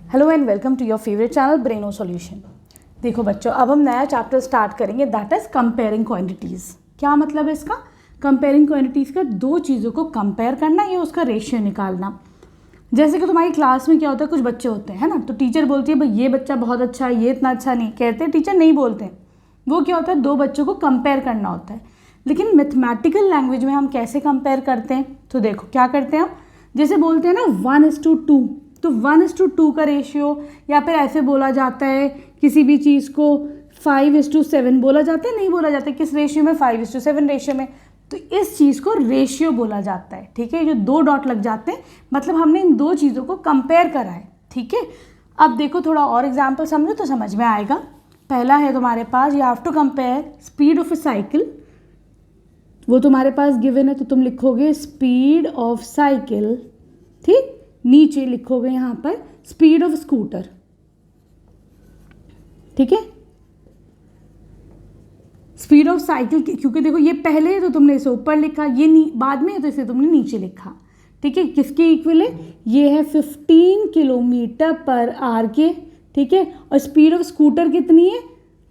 Hello and welcome to your favourite channel Braino solution. देखो बच्चों, अब हम नया चैप्टर स्टार्ट करेंगे, दैट इज कंपेयरिंग क्वांटिटीज़। क्या मतलब है इसका? कंपेयरिंग क्वांटिटीज़ का दो चीज़ों को कंपेयर करना या उसका रेशियो निकालना। जैसे कि तुम्हारी क्लास में क्या होता है, कुछ बच्चे होते हैं, है ना, तो टीचर बोलती है भाई ये बच्चा बहुत अच्छा है, ये इतना अच्छा नहीं, कहते हैं टीचर नहीं बोलते। वो क्या होता है, दो बच्चों को कंपेयर करना होता है। लेकिन मैथमेटिकल लैंग्वेज में हम कैसे कंपेयर करते हैं? तो देखो क्या करते हैं हम, जैसे बोलते हैं ना 1:2, तो 1:2 का रेशियो, या फिर ऐसे बोला जाता है किसी भी चीज़ को 5:7 बोला जाता है, नहीं बोला जाता है किस रेशियो में, 5:7 रेशियो में। तो इस चीज़ को रेशियो बोला जाता है, ठीक है। जो दो डॉट लग जाते हैं मतलब हमने इन दो चीज़ों को कंपेयर करा है, ठीक है। अब देखो थोड़ा और एग्जाम्पल समझो तो समझ में आएगा। पहला है तुम्हारे पास, you have to compare speed of a cycle. वो तुम्हारे पास गिवन है तो तुम लिखोगे स्पीड ऑफ साइकिल, ठीक। नीचे लिखोगे यहाँ पर स्पीड ऑफ स्कूटर, ठीक है। स्पीड ऑफ साइकिल, क्योंकि देखो ये पहले है तो तुमने इसे ऊपर लिखा, ये बाद में है तो इसे तुमने नीचे लिखा, ठीक है। किसके इक्वल है? ये है 15 किलोमीटर पर आवर के, ठीक है। और स्पीड ऑफ स्कूटर कितनी है?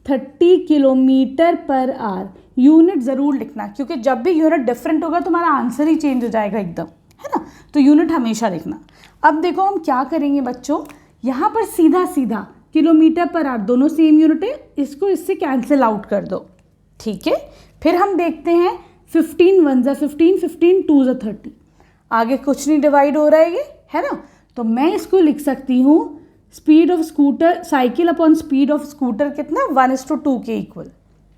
30 किलोमीटर पर आवर। यूनिट ज़रूर लिखना, क्योंकि जब भी यूनिट डिफरेंट होगा तुम्हारा आंसर ही चेंज हो जाएगा एकदम, है ना। तो यूनिट हमेशा लिखना। अब देखो हम क्या करेंगे बच्चों, यहाँ पर सीधा सीधा किलोमीटर पर आवर दोनों सेम यूनिट है, इसको इससे कैंसिल आउट कर दो, ठीक है। फिर हम देखते हैं 15 1 ज़ा 15, 15 2 ज़ा 30। आगे कुछ नहीं डिवाइड हो रहा है ये, है ना। तो मैं इसको लिख सकती हूँ speed of scooter cycle upon speed of scooter कितना, 1:2 के इक्वल,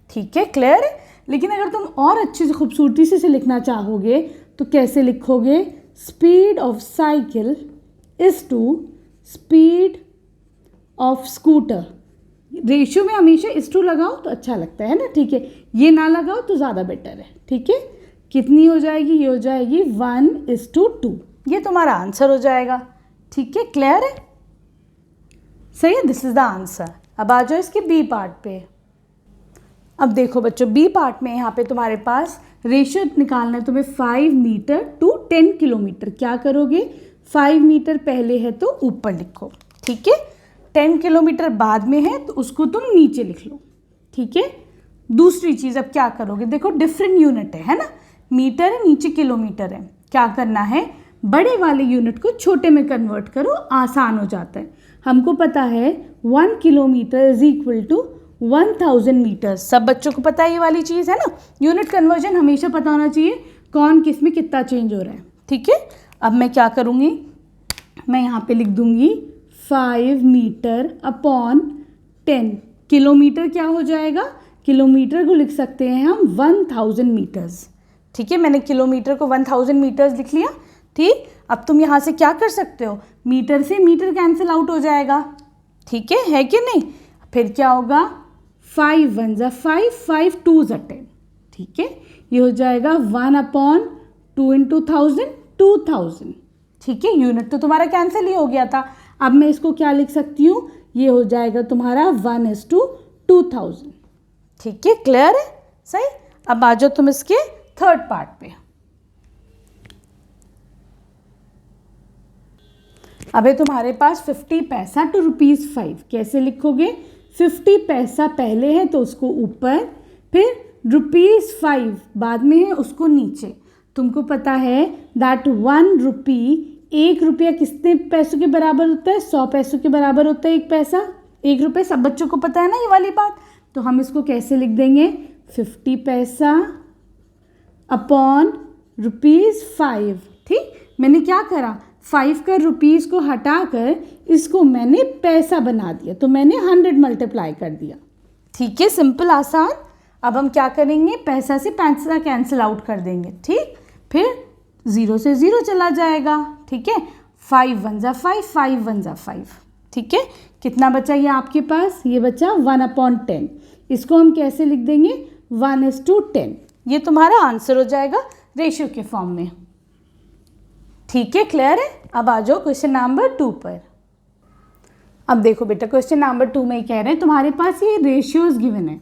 ठीक है। क्लियर है? लेकिन अगर तुम और अच्छे से खूबसूरती से लिखना चाहोगे तो कैसे लिखोगे? Speed of cycle is to speed of scooter. Ratio में हमेशा इस टू लगाओ तो अच्छा लगता है ना, ठीक है। ये ना लगाओ तो ज़्यादा बेटर है, ठीक है। कितनी हो जाएगी? ये हो जाएगी 1:2। ये तुम्हारा आंसर हो जाएगा, ठीक है। क्लियर है? सही है, दिस इज द आंसर। अब आ जाओ इसके बी पार्ट पे। अब देखो बच्चों, बी पार्ट में यहाँ पे तुम्हारे पास रेशियो निकालना है तुम्हें 5 मीटर टू 10 किलोमीटर। क्या करोगे? 5 मीटर पहले है तो ऊपर लिखो, ठीक है। 10 किलोमीटर बाद में है तो उसको तुम नीचे लिख लो, ठीक है। दूसरी चीज़ अब क्या करोगे, देखो डिफरेंट यूनिट है ना, मीटर है नीचे किलोमीटर है। क्या करना है, बड़े वाले यूनिट को छोटे में कन्वर्ट करो, आसान हो जाता है। हमको पता है 1 kilometre is equal to 1000 metre. सब बच्चों को पता है ये वाली चीज़, है ना। यूनिट कन्वर्जन हमेशा पता होना चाहिए, कौन किस में कितना चेंज हो रहा है, ठीक है। अब मैं क्या करूँगी, मैं यहाँ पे लिख दूँगी 5 मीटर अपॉन 10 किलोमीटर। क्या हो जाएगा? किलोमीटर को लिख सकते हैं हम 1000 मीटर्स, ठीक है। मैंने किलोमीटर को 1000 मीटर्स लिख लिया, ठीक। अब तुम यहाँ से क्या कर सकते हो, मीटर से मीटर कैंसिल आउट हो जाएगा, ठीक है कि नहीं। फिर क्या होगा, 5 1 ज़ा 5, 5 2 ज़ा 10, ठीक है। ये हो जाएगा 1/2 × 1000, 2000, ठीक है। यूनिट तो तुम्हारा कैंसिल ही हो गया था। अब मैं इसको क्या लिख सकती हूँ, ये हो जाएगा तुम्हारा 1:2000, ठीक है। क्लियर है? सही। अब आ जाओ तुम इसके थर्ड पार्ट पे। अबे तुम्हारे पास 50 पैसा टू ₹5। कैसे लिखोगे? 50 पैसा पहले है तो उसको ऊपर, फिर ₹5 बाद में है उसको नीचे। तुमको पता है दैट 1 रुपी, 1 रुपया कितने पैसों के बराबर होता है? 100 पैसों के बराबर होता है 1 पैसा, 1 रुपये। सब बच्चों को पता है ना ये वाली बात। तो हम इसको कैसे लिख देंगे, 50 पैसा अपॉन ₹5, ठीक। मैंने क्या करा, 5 का रुपीज़ को हटाकर इसको मैंने पैसा बना दिया, तो मैंने 100 मल्टीप्लाई कर दिया, ठीक है। सिंपल, आसान। अब हम क्या करेंगे, पैसा से पैसा कैंसिल आउट कर देंगे, ठीक। फिर 0 से 0 चला जाएगा, ठीक है। 5 1 ज़ा 5, 5 1 ज़ा 5, ठीक है। कितना बचा ये आपके पास? ये बचा 1/10। इसको हम कैसे लिख देंगे, 1:10। ये तुम्हारा आंसर हो जाएगा रेशियो के फॉर्म में, ठीक है। क्लियर है? अब आ जाओ क्वेश्चन नंबर 2 पर। अब देखो बेटा, क्वेश्चन नंबर 2 में कह रहे हैं तुम्हारे पास ये रेशियोज गिवन है,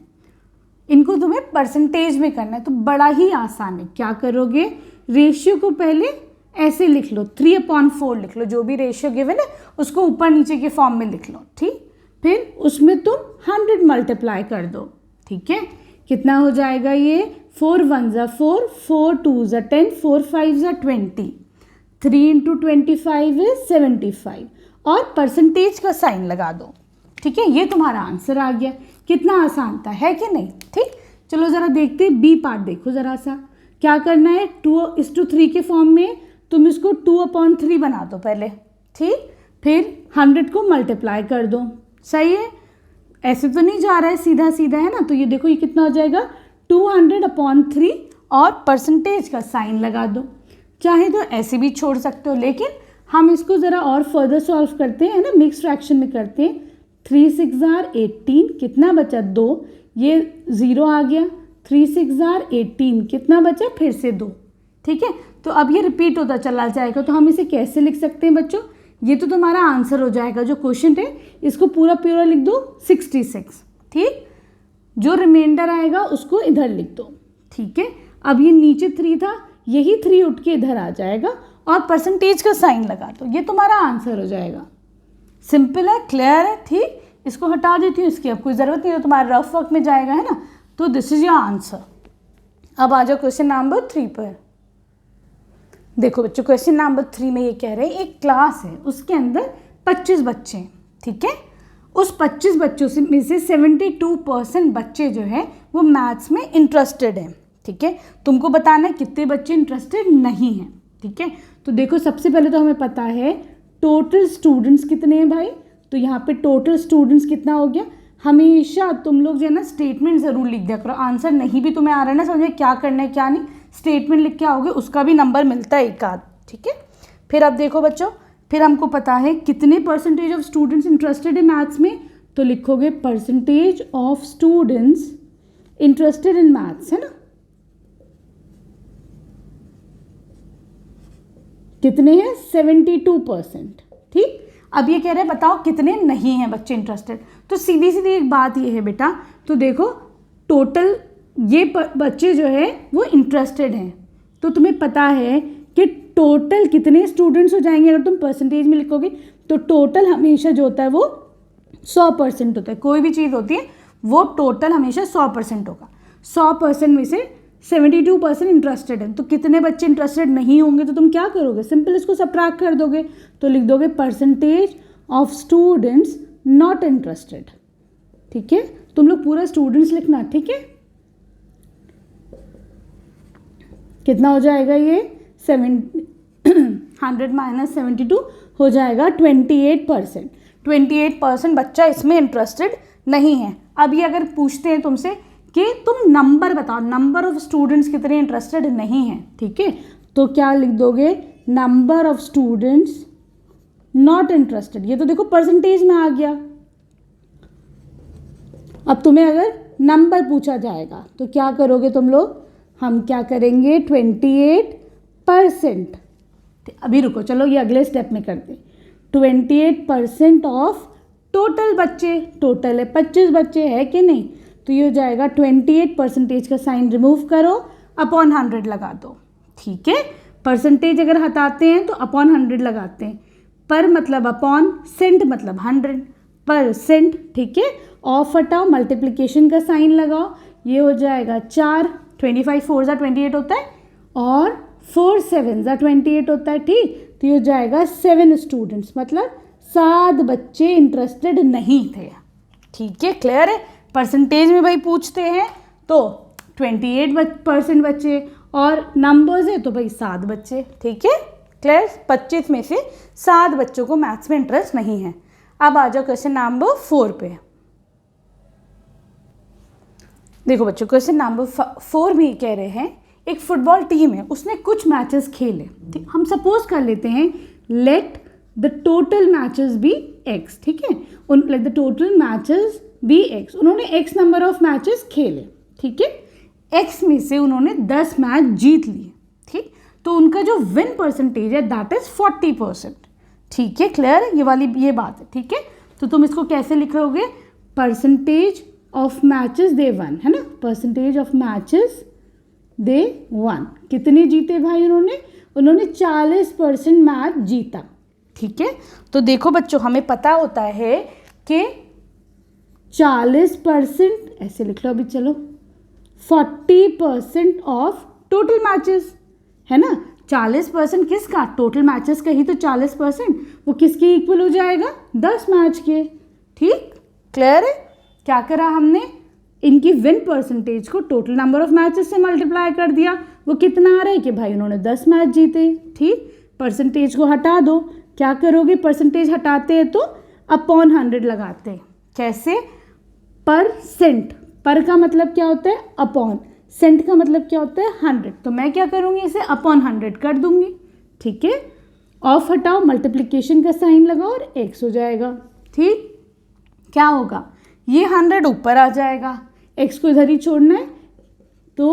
इनको तुम्हें परसेंटेज में करना है, तो बड़ा ही आसान है। क्या करोगे, रेशियो को पहले ऐसे लिख लो, 3/4 लिख लो, जो भी रेशियो गिवन है उसको ऊपर नीचे के फॉर्म में लिख लो, ठीक। फिर उसमें तुम 100 मल्टीप्लाई कर दो, ठीक है। कितना हो जाएगा ये, 4 1 ज़ा 4, 4 2 ज़ा 10, 4 5 ज़ा 20, 3 इंटू 25 इज 75 और परसेंटेज का साइन लगा दो, ठीक है। ये तुम्हारा आंसर आ गया। कितना आसान था, है कि नहीं, ठीक। चलो ज़रा देखते हैं बी पार्ट, देखो ज़रा सा क्या करना है। 2:3 के फॉर्म में तुम इसको 2/3 बना दो पहले, ठीक। फिर 100 को मल्टीप्लाई कर दो, सही है। ऐसे तो नहीं जा रहा है सीधा सीधा, है ना। तो ये देखो ये कितना हो जाएगा, 200/3 और परसेंटेज का साइन लगा दो। चाहे तो ऐसे भी छोड़ सकते हो, लेकिन हम इसको ज़रा और फर्दर सॉल्व करते हैं ना, मिक्स फ्रैक्शन में करते हैं। 3 6 18, कितना बचा 2, ये 0 आ गया। 3 6 18, कितना बचा, फिर से 2, ठीक है। तो अब ये रिपीट होता चला जाएगा। तो हम इसे कैसे लिख सकते हैं बच्चों, ये तो तुम्हारा आंसर हो जाएगा जो क्वेश्चन है, इसको पूरा पूरा लिख दो 66, ठीक। जो रिमाइंडर आएगा उसको इधर लिख दो, ठीक है। अब ये नीचे 3 था, यही 3 उठ के इधर आ जाएगा और परसेंटेज का साइन लगा दो, ये तुम्हारा आंसर हो जाएगा। सिंपल है, क्लियर है, ठीक। इसको हटा देती हूँ, इसकी अब कोई ज़रूरत नहीं है, तुम्हारा रफ वर्क में जाएगा, है ना। तो दिस इज योर आंसर। अब आ जाओ क्वेश्चन नंबर 3 पर। देखो बच्चों, क्वेश्चन नंबर 3 में ये कह रहे हैं एक क्लास है, उसके अंदर 25 बच्चे हैं, ठीक है। उस 25 बच्चों से में से 72% बच्चे जो है वो मैथ्स में इंटरेस्टेड हैं, ठीक है। तुमको बताना है कितने बच्चे इंटरेस्टेड नहीं हैं, ठीक है। तो देखो सबसे पहले तो हमें पता है टोटल स्टूडेंट्स कितने हैं भाई। तो यहाँ पे टोटल स्टूडेंट्स कितना हो गया। हमेशा तुम लोग जो है ना स्टेटमेंट ज़रूर लिख दिया करो। आंसर नहीं भी तुम्हें आ रहा है ना समझ में क्या करना है क्या नहीं, स्टेटमेंट लिख के आओगे, उसका भी नंबर मिलता है एक आध, ठीक है। फिर अब देखो बच्चों, फिर हमको पता है कितने परसेंटेज ऑफ स्टूडेंट्स इंटरेस्टेड है मैथ्स में। तो लिखोगे percentage of students interested in maths, है ना। कितने हैं, 72%, ठीक। अब ये कह रहे हैं बताओ कितने नहीं हैं बच्चे इंटरेस्टेड। तो सीधी सीधी एक बात ये है बेटा, तो देखो टोटल ये बच्चे जो है वो इंटरेस्टेड हैं, तो तुम्हें पता है कि टोटल कितने स्टूडेंट्स हो जाएंगे। अगर तुम परसेंटेज में लिखोगे तो टोटल हमेशा जो होता है वो 100% होता है। कोई भी चीज़ होती है वो टोटल हमेशा 100% होगा। 100% में से 72% इंटरेस्टेड है, तो कितने बच्चे इंटरेस्टेड नहीं होंगे। तो तुम क्या करोगे, सिंपल इसको सबट्रैक्ट कर दोगे। तो लिख दोगे percentage of students not interested, ठीक है। तुम लोग पूरा स्टूडेंट्स लिखना, ठीक है। कितना हो जाएगा ये 100 माइनस 72 हो जाएगा 28%। 28% बच्चा इसमें इंटरेस्टेड नहीं है। अब ये अगर पूछते हैं तुमसे कि तुम नंबर बताओ, नंबर ऑफ स्टूडेंट्स कितने इंटरेस्टेड नहीं हैं, ठीक है। तो क्या लिख दोगे, number of students not interested. ये तो देखो परसेंटेज में आ गया। अब तुम्हें अगर नंबर पूछा जाएगा तो क्या करोगे तुम लोग, हम क्या करेंगे 28%। अभी रुको, चलो ये अगले स्टेप में करते हैं। 28% ऑफ टोटल बच्चे, टोटल है 25 बच्चे है कि नहीं। तो ये हो जाएगा 28% का साइन रिमूव करो, अपॉन 100 लगा दो, ठीक है। परसेंटेज अगर हटाते हैं तो अपॉन 100 लगाते हैं, पर मतलब अपॉन, सेंट मतलब 100%, ठीक है। ऑफ हटाओ, मल्टीप्लिकेशन का साइन लगाओ, ये हो जाएगा 4, 25 4 ज़ा 28 होता है और 4 7 ज़ा 28 होता है, ठीक। तो ये हो जाएगा 7 स्टूडेंट्स, मतलब 7 बच्चे इंटरेस्टेड नहीं थे, ठीक है। क्लियर है। परसेंटेज में भाई पूछते हैं तो 28% बच्चे और नंबर्स है तो भाई 7 बच्चे, ठीक है। क्लियर। 25 में से 7 बच्चों को मैथ्स में इंटरेस्ट नहीं है। अब आ जाओ क्वेश्चन नंबर 4 पे। देखो बच्चों, क्वेश्चन नंबर 4 में कह रहे हैं एक फुटबॉल टीम है, उसने कुछ मैचेस खेले, ठीक। हम सपोज कर लेते हैं let the total matches be x, ठीक है। Let the total matches be x. उन्होंने एक्स नंबर ऑफ मैचेस खेले, ठीक है। एक्स में से उन्होंने 10 मैच जीत लिए, ठीक। तो उनका जो विन परसेंटेज है दैट इज 40%, ठीक है। क्लियर है, ये वाली ये बात है, ठीक है। तो तुम इसको कैसे लिखोगे, percentage of matches they one, है ना। Percentage of matches they one, कितने जीते भाई उन्होंने, उन्होंने 40% मैच जीता। ठीक है, तो देखो बच्चों, हमें पता होता है कि 40%, ऐसे लिख लो अभी, चलो 40% ऑफ टोटल मैचेस, है ना। 40% किसका? टोटल मैचेस का ही तो 40%, वो किसके इक्वल हो जाएगा? 10 मैच के। ठीक, क्लियर है? क्या करा हमने? इनकी विन परसेंटेज को टोटल नंबर ऑफ मैचेस से मल्टीप्लाई कर दिया। वो कितना आ रहा है कि भाई उन्होंने 10 मैच जीते। ठीक, परसेंटेज को हटा दो। क्या करोगे? परसेंटेज हटाते हैं तो अपॉन 100 लगाते हैं। कैसे? परसेंट, पर का मतलब क्या होता है? अपॉन, सेंट का मतलब क्या होता है? 100। तो मैं क्या करूँगी? इसे अपॉन 100 कर दूंगी। ठीक है, ऑफ हटाओ, मल्टीप्लिकेशन का साइन लगाओ और x हो जाएगा। ठीक, क्या होगा? ये 100 ऊपर आ जाएगा, x को इधर ही छोड़ना है तो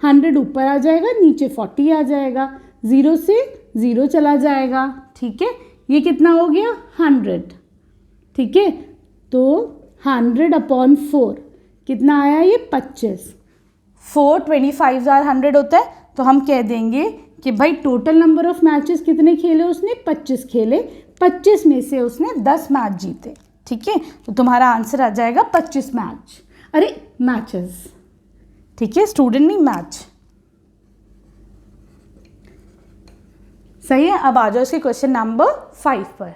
100 ऊपर आ जाएगा, नीचे 40 आ जाएगा, 0 से 0 चला जाएगा। ठीक है, ये कितना हो गया? 100। ठीक है, तो 100 अपॉन 4 कितना आया? ये 25। 4 25 100 होता है, तो हम कह देंगे कि भाई टोटल नंबर ऑफ मैचेस कितने खेले उसने? 25 खेले, 25 में से उसने 10 मैच जीते। ठीक है, तो तुम्हारा आंसर आ जाएगा 25 मैच, अरे मैचेस। ठीक है, स्टूडेंट नहीं, मैच। सही है। अब आ जाओ इसके क्वेश्चन नंबर 5 पर।